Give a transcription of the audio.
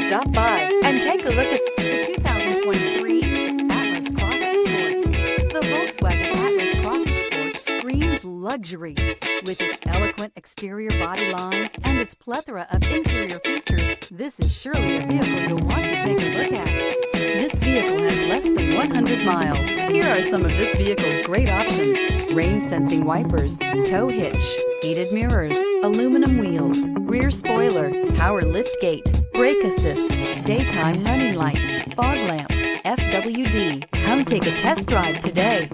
Stop by and take a look at the 2023 Atlas Cross Sport. The Volkswagen Atlas Cross Sport screams luxury. With its eloquent exterior body lines and its plethora of interior features, this is surely a vehicle you'll want to take a look at. This vehicle has less than 100 miles. Here are some of this vehicle's great options: rain-sensing wipers, tow hitch, heated mirrors, aluminum wheels, rear spoiler, power liftgate, brake assist, daytime running lights, fog lamps, FWD. Come take a test drive today.